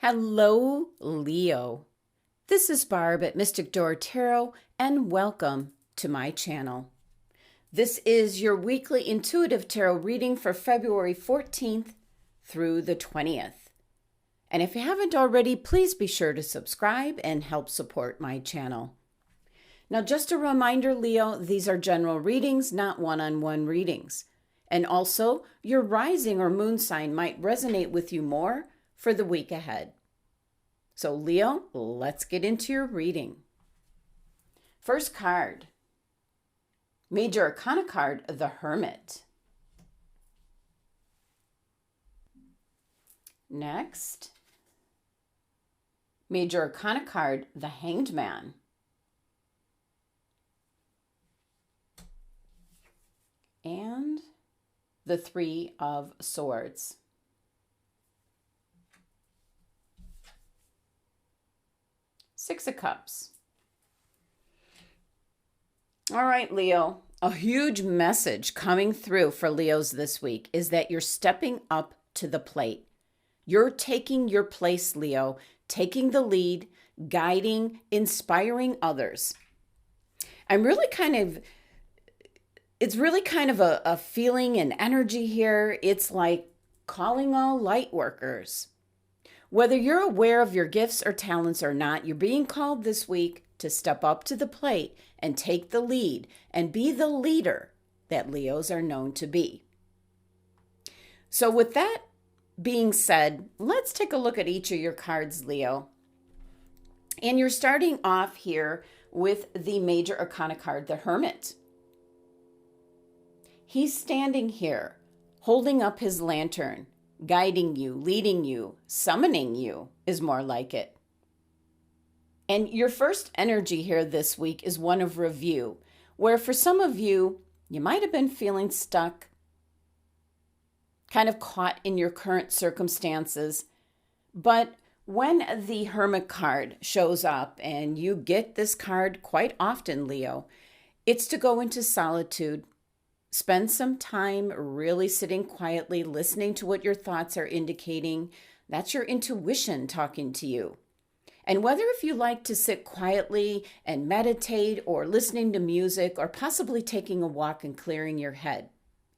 Hello, Leo. This is Barb at Mystic Door Tarot, and welcome to my channel. This is your weekly intuitive tarot reading for February 14th through the 20th. And if you haven't already, please be sure to subscribe and help support my channel. Now, just a reminder, Leo, these are general readings, not one-on-one readings. And also, your rising or moon sign might resonate with you more for the week ahead. So Leo, let's get into your reading. First card, Major Arcana card, the Hermit. Next, Major Arcana card, the Hanged Man. And the Three of Swords. Six of Cups. All right, Leo, a huge message coming through for Leos this week is that you're stepping up to the plate. You're taking your place, Leo, taking the lead, guiding, inspiring others. It's really kind of a feeling and energy here. It's like calling all light workers. Whether you're aware of your gifts or talents or not, you're being called this week to step up to the plate and take the lead and be the leader that Leos are known to be. So with that being said, let's take a look at each of your cards, Leo. And you're starting off here with the Major Arcana card, the Hermit. He's standing here, holding up his lantern, guiding you, leading you, summoning you is more like it. And your first energy here this week is one of review, where for some of you, you might have been feeling stuck, kind of caught in your current circumstances. But when the Hermit card shows up, and you get this card quite often, Leo, it's to go into solitude. Spend some time really sitting quietly, listening to what your thoughts are indicating. That's your intuition talking to you. And whether if you like to sit quietly and meditate or listening to music or possibly taking a walk and clearing your head,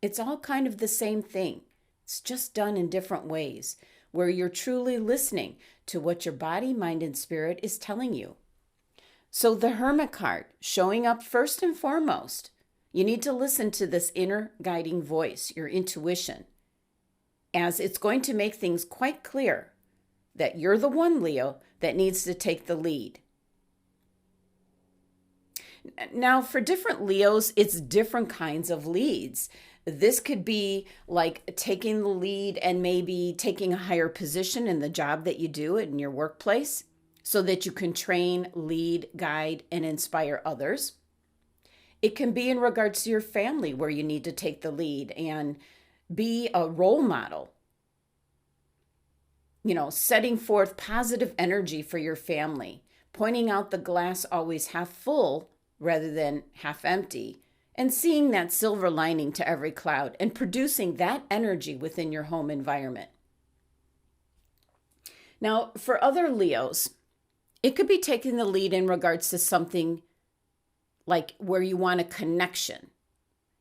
it's all kind of the same thing. It's just done in different ways where you're truly listening to what your body, mind, and spirit is telling you. So the Hermit card showing up first and foremost. You need to listen to this inner guiding voice, your intuition, as it's going to make things quite clear that you're the one, Leo, that needs to take the lead. Now, for different Leos, it's different kinds of leads. This could be like taking the lead and maybe taking a higher position in the job that you do in your workplace so that you can train, lead, guide, and inspire others. It can be in regards to your family where you need to take the lead and be a role model. Setting forth positive energy for your family, pointing out the glass always half full rather than half empty, and seeing that silver lining to every cloud and producing that energy within your home environment. Now, for other Leos, it could be taking the lead in regards to something like where you want a connection.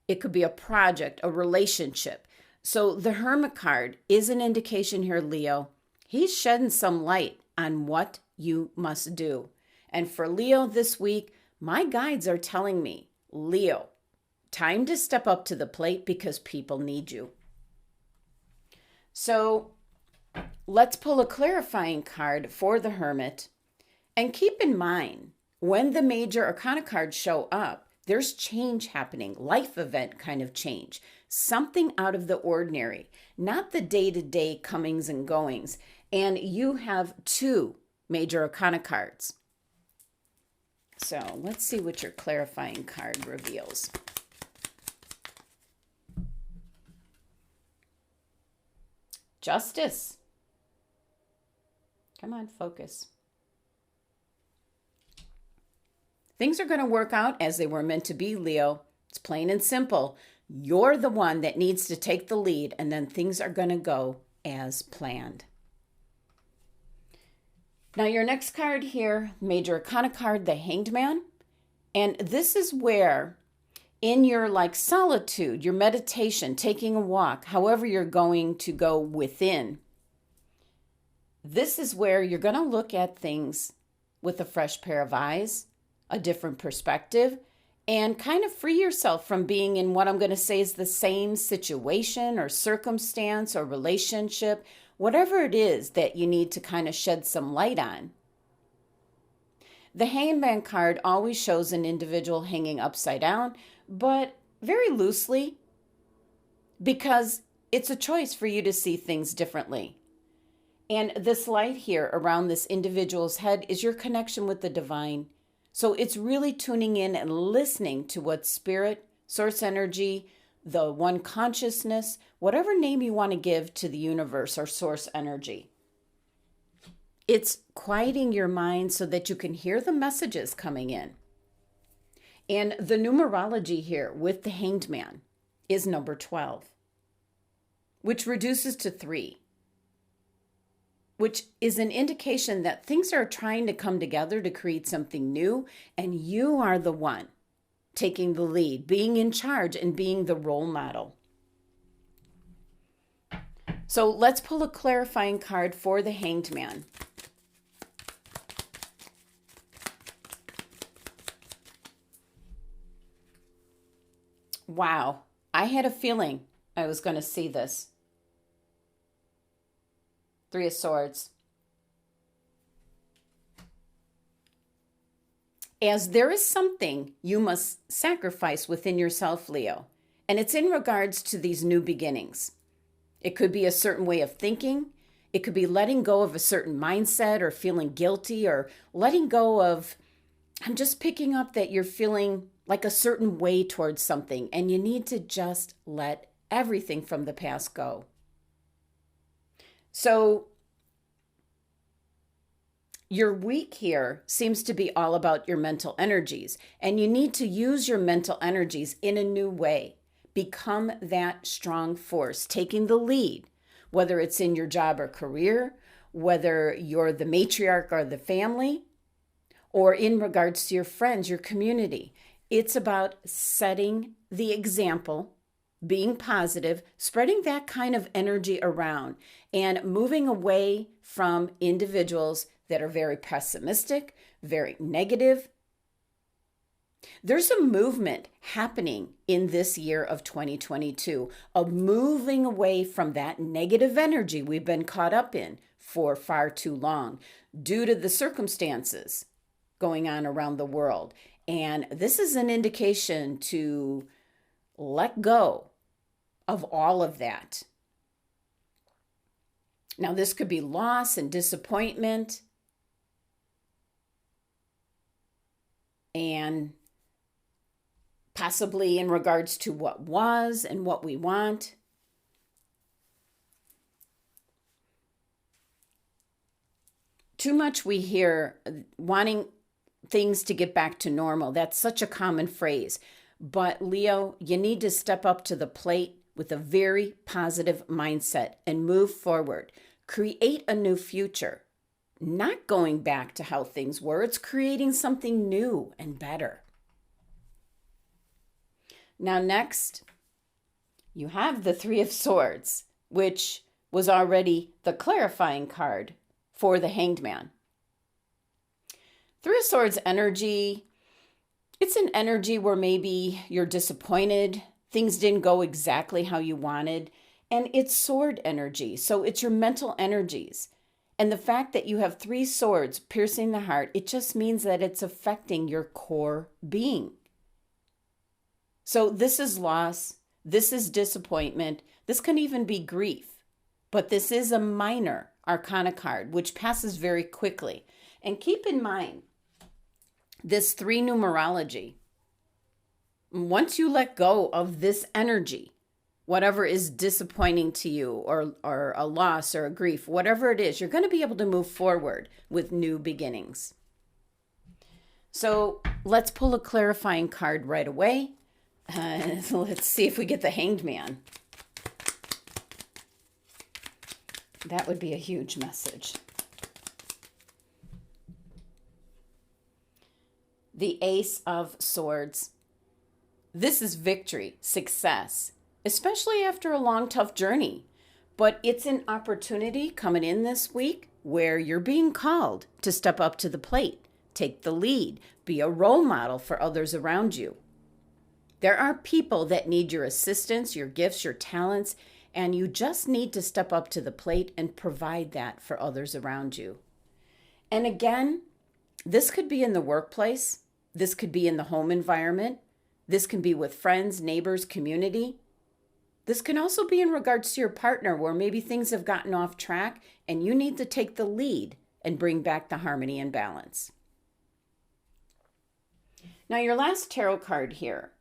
It could be a project, a relationship. So the Hermit card is an indication here, Leo. He's shedding some light on what you must do. And for Leo this week, my guides are telling me, Leo, time to step up to the plate because people need you. So let's pull a clarifying card for the Hermit. And keep in mind, when the Major Arcana cards show up, there's change happening, life event kind of change, something out of the ordinary, not the day-to-day comings and goings. And you have two Major Arcana cards. So let's see what your clarifying card reveals. Justice. Come on, focus. Things are going to work out as they were meant to be, Leo. It's plain and simple. You're the one that needs to take the lead, and then things are going to go as planned. Now your next card here, Major Arcana card, the Hanged Man. And this is where in your like solitude, your meditation, taking a walk, however you're going to go within, this is where you're going to look at things with a fresh pair of eyes, a different perspective, and kind of free yourself from being in what I'm going to say is the same situation or circumstance or relationship, whatever it is that you need to kind of shed some light on. The Hangman card always shows an individual hanging upside down, but very loosely, because it's a choice for you to see things differently. And this light here around this individual's head is your connection with the divine. So it's really tuning in and listening to what spirit, source energy, the one consciousness, whatever name you want to give to the universe or source energy. It's quieting your mind so that you can hear the messages coming in. And the numerology here with the Hanged Man is number 12, which reduces to 3, which is an indication that things are trying to come together to create something new, and you are the one taking the lead, being in charge and being the role model. So let's pull a clarifying card for the Hanged Man. Wow, I had a feeling I was going to see this. 3 of Swords. As there is something you must sacrifice within yourself, Leo, and it's in regards to these new beginnings. It could be a certain way of thinking. It could be letting go of a certain mindset or feeling guilty, or letting go of, I'm just picking up that you're feeling like a certain way towards something, and you need to just let everything from the past go. So your week here seems to be all about your mental energies, and you need to use your mental energies in a new way. Become that strong force, taking the lead, whether it's in your job or career, whether you're the matriarch or the family, or in regards to your friends, your community. It's about setting the example, being positive, spreading that kind of energy around, and moving away from individuals that are very pessimistic, very negative. There's a movement happening in this year of 2022 of moving away from that negative energy we've been caught up in for far too long due to the circumstances going on around the world. And this is an indication to let go of all of that. Now, this could be loss and disappointment, and possibly in regards to what was and what we want. Too much we hear wanting things to get back to normal. That's such a common phrase. But Leo, you need to step up to the plate with a very positive mindset and move forward. Create a new future. Not going back to how things were. It's creating something new and better. Now next, you have the 3 of Swords, which was already the clarifying card for the Hanged Man. 3 of Swords energy, it's an energy where maybe you're disappointed, things didn't go exactly how you wanted, and it's sword energy, so it's your mental energies. And the fact that you have 3 swords piercing the heart, it just means that it's affecting your core being. So this is loss, this is disappointment, this can even be grief, but this is a minor arcana card, which passes very quickly. And keep in mind, this 3 numerology, once you let go of this energy, whatever is disappointing to you, or a loss or a grief, whatever it is, you're going to be able to move forward with new beginnings. So let's pull a clarifying card right away. Let's see if we get the Hanged Man. That would be a huge message. the Ace of Swords. This is victory, success, especially after a long, tough journey. But it's an opportunity coming in this week where you're being called to step up to the plate, take the lead, be a role model for others around you. There are people that need your assistance, your gifts, your talents, and you just need to step up to the plate and provide that for others around you. And again, this could be in the workplace. This could be in the home environment. This can be with friends, neighbors, community. This can also be in regards to your partner where maybe things have gotten off track and you need to take the lead and bring back the harmony and balance. Now, your last tarot card here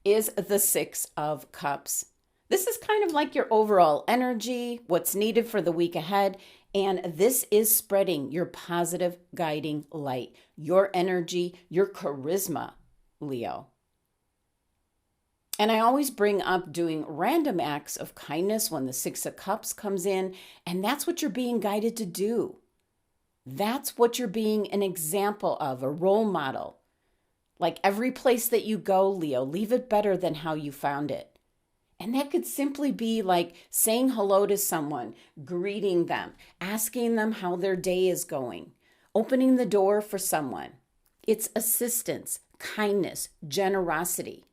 is the Six of Cups. This is kind of like your overall energy, what's needed for the week ahead, and this is spreading your positive guiding light, your energy, your charisma, Leo. And I always bring up doing random acts of kindness when the Six of Cups comes in, and that's what you're being guided to do. That's what you're being an example of, a role model. Like every place that you go, Leo, leave it better than how you found it. And that could simply be like saying hello to someone, greeting them, asking them how their day is going, opening the door for someone. It's assistance, kindness, generosity.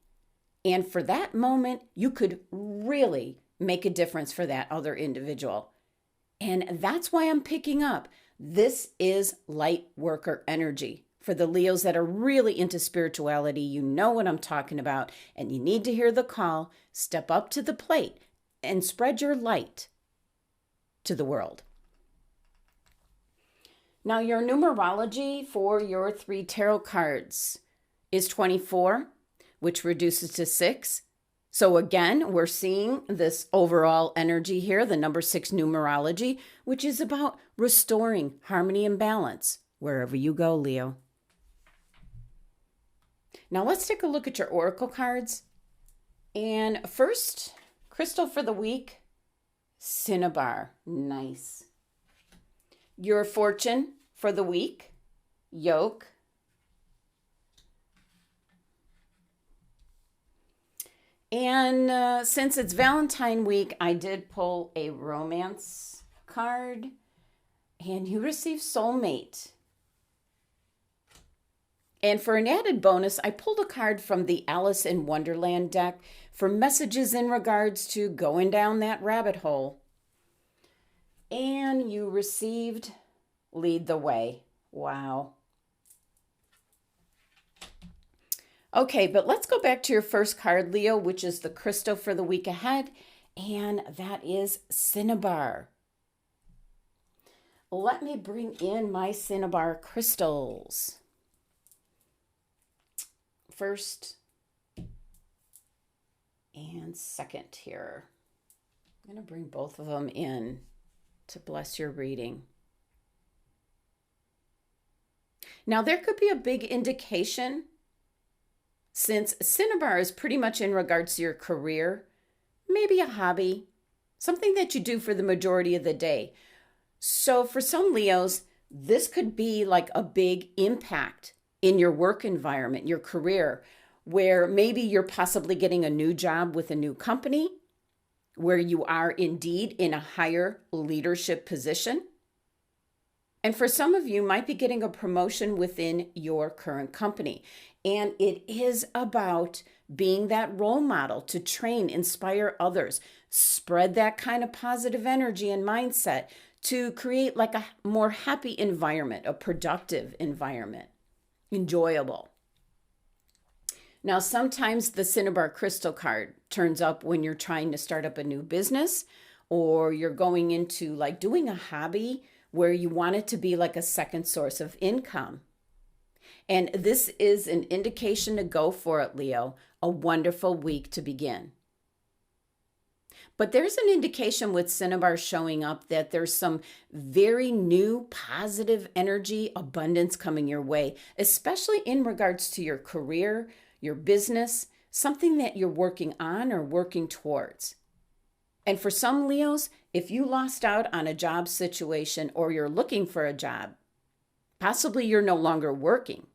And for that moment, you could really make a difference for that other individual. And that's why I'm picking up. This is light worker energy. For the Leos that are really into spirituality, you know what I'm talking about, and you need to hear the call, step up to the plate, and spread your light to the world. Now, your numerology for your 3 tarot cards is 24, which reduces to 6. So again, we're seeing this overall energy here, the number 6 numerology, which is about restoring harmony and balance wherever you go, Leo. Now let's take a look at your oracle cards. And first, crystal for the week, cinnabar. Nice. Your fortune for the week, yoke. And since it's Valentine week, I did pull a romance card. And you received soulmate. And for an added bonus, I pulled a card from the Alice in Wonderland deck for messages in regards to going down that rabbit hole. And you received lead the way. Wow. Okay, but let's go back to your first card, Leo, which is the crystal for the week ahead. And that is cinnabar. Let me bring in my cinnabar crystals. First and second here. I'm going to bring both of them in to bless your reading. Now, there could be a big indication, since cinnabar is pretty much in regards to your career, maybe a hobby, something that you do for the majority of the day. So for some Leos, this could be like a big impact in your work environment, your career, where maybe you're possibly getting a new job with a new company, where you are indeed in a higher leadership position. And for some of you, might be getting a promotion within your current company. And it is about being that role model to train, inspire others, spread that kind of positive energy and mindset to create like a more happy environment, a productive environment. Enjoyable. Now, sometimes the cinnabar crystal card turns up when you're trying to start up a new business, or you're going into like doing a hobby where you want it to be like a second source of income. And this is an indication to go for it, Leo. A wonderful week to begin. But there's an indication with cinnabar showing up that there's some very new positive energy, abundance coming your way, especially in regards to your career, your business, something that you're working on or working towards. And for some Leos, if you lost out on a job situation or you're looking for a job, possibly you're no longer working.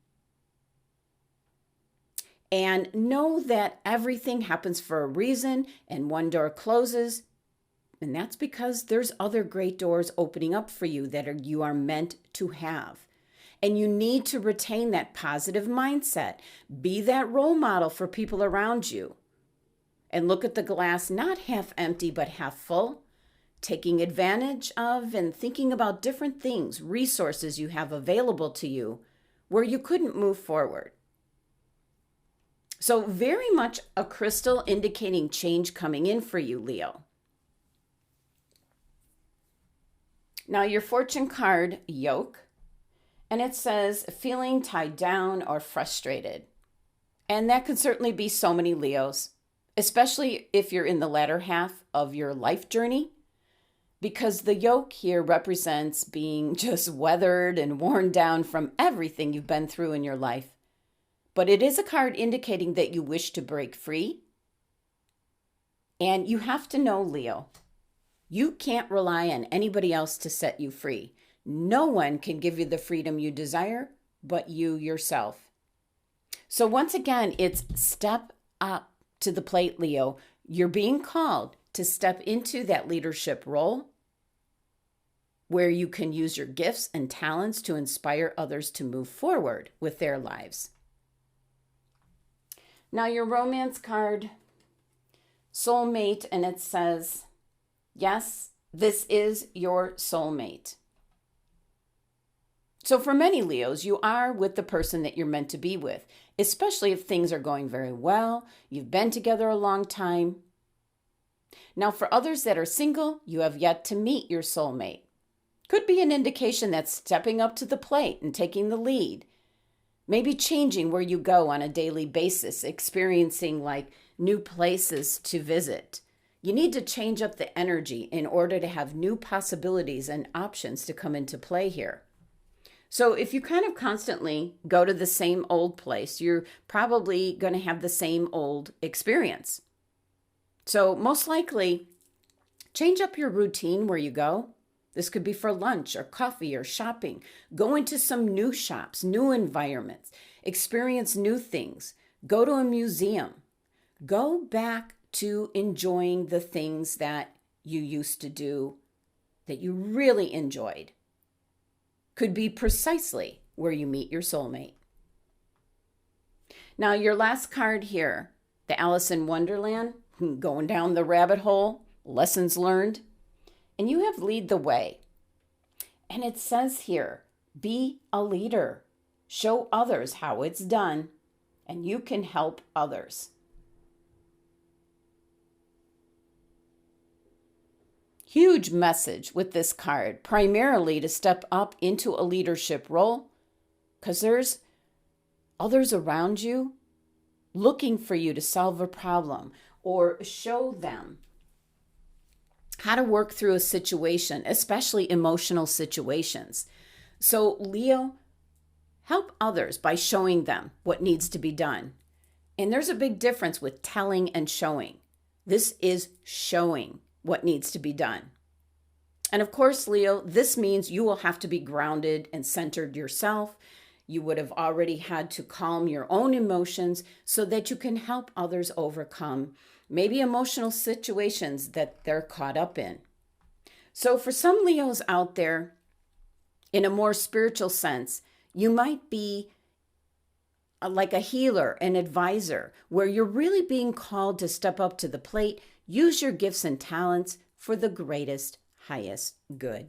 And know that everything happens for a reason, and one door closes, and that's because there's other great doors opening up for you that you are meant to have. And you need to retain that positive mindset. Be that role model for people around you. And look at the glass not half empty, but half full. Taking advantage of and thinking about different things, resources you have available to you where you couldn't move forward. So very much a crystal indicating change coming in for you, Leo. Now your fortune card, Yoke, and it says feeling tied down or frustrated. And that could certainly be so many Leos, especially if you're in the latter half of your life journey, because the yoke here represents being just weathered and worn down from everything you've been through in your life. But it is a card indicating that you wish to break free. And you have to know, Leo, you can't rely on anybody else to set you free. No one can give you the freedom you desire but you yourself. So once again, it's step up to the plate, Leo. You're being called to step into that leadership role where you can use your gifts and talents to inspire others to move forward with their lives. Now your romance card, soulmate, and it says, yes, this is your soulmate. So for many Leos, you are with the person that you're meant to be with, especially if things are going very well, you've been together a long time. Now for others that are single, you have yet to meet your soulmate. Could be an indication that stepping up to the plate and taking the lead, maybe changing where you go on a daily basis, experiencing like new places to visit. You need to change up the energy in order to have new possibilities and options to come into play here. So if you kind of constantly go to the same old place, you're probably going to have the same old experience. So most likely, change up your routine where you go. This could be for lunch or coffee or shopping. Go into some new shops, new environments, experience new things. Go to a museum. Go back to enjoying the things that you used to do that you really enjoyed. Could be precisely where you meet your soulmate. Now, your last card here, the Alice in Wonderland, going down the rabbit hole, lessons learned, and you have lead the way. And it says here, be a leader, show others how it's done, and you can help others. Huge message with this card, primarily to step up into a leadership role, because there's others around you looking for you to solve a problem or show them how to work through a situation, especially emotional situations. So Leo, help others by showing them what needs to be done. And there's a big difference with telling and showing. This is showing what needs to be done. And of course, Leo, this means you will have to be grounded and centered yourself. You would have already had to calm your own emotions so that you can help others overcome maybe emotional situations that they're caught up in. So for some Leos out there, in a more spiritual sense, you might be like a healer, an advisor, where you're really being called to step up to the plate, use your gifts and talents for the greatest, highest good.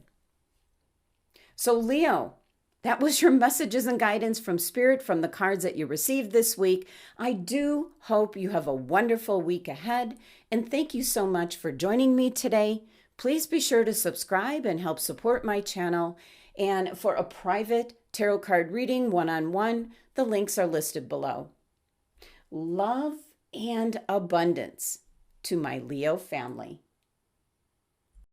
So Leo, that was your messages and guidance from Spirit from the cards that you received this week. I do hope you have a wonderful week ahead, and thank you so much for joining me today. Please be sure to subscribe and help support my channel. And for a private tarot card reading one-on-one, the links are listed below. Love and abundance to my Leo family.